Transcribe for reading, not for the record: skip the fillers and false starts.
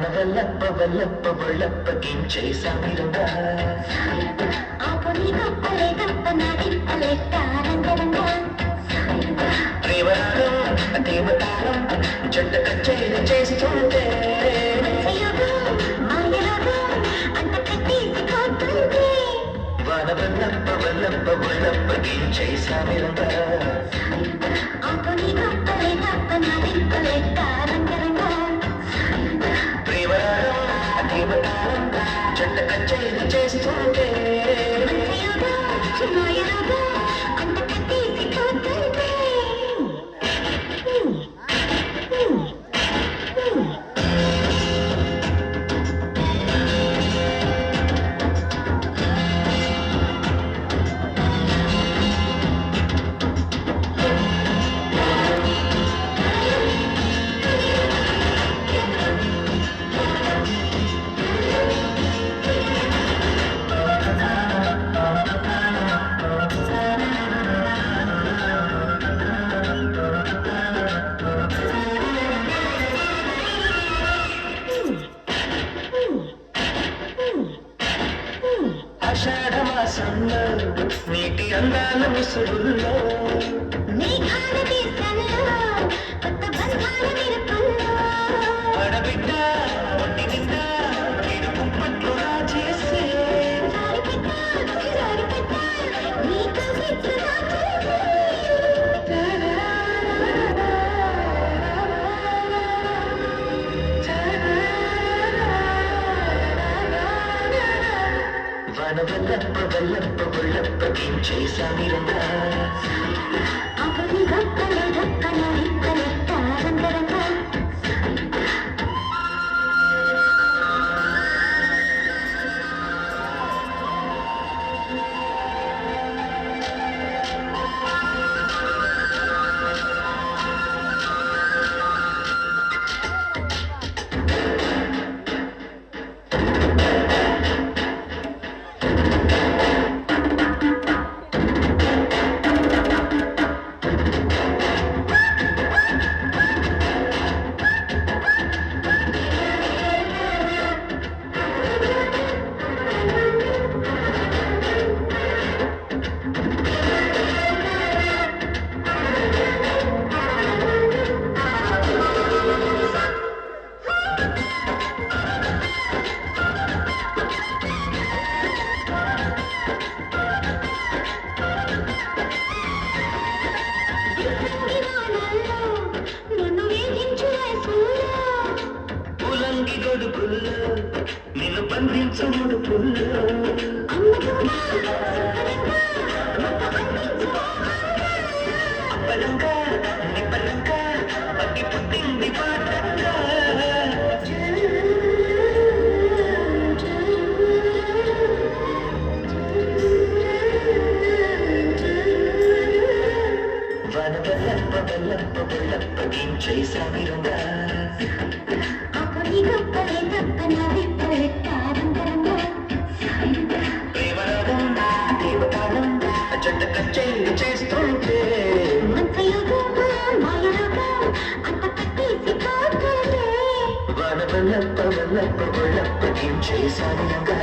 వల్లప్ప వల్లప్ప వల్లప్పకించే సామిరంగా ప్రేమరాగం దేవతారం జంట కచేరి చేస్తుంటే వాన వల్లప్ప వల్లప్ప వల్లప్పకించే సామిరంగా జంట కచేరి చేస్తుంటే ఆషాఢమాసంలో నీటి అందాల ముసురుల్లో ఆడబిడ్డ ఒంటి నిండా నేను ముప్పట్లు రాజేసే వాన వల్లప్ప వల్లప్ప వల్లప్పకించే సామిరంగా గొడుగుల్లో నిన్ను బంధించు ముడుపుల్లో అప్పలంగా నిప్పలంగా పట్టి పుట్టింది పాటంగా వాన వల్లప్ప వల్లప్ప వల్లప్పకించే సామిరంగా ప్రేమరాగం దేవతారం జంట కచేరి చేస్తుంటే వాన వల్లప్ప వల్లప్ప వల్లప్పకించే సామిరంగా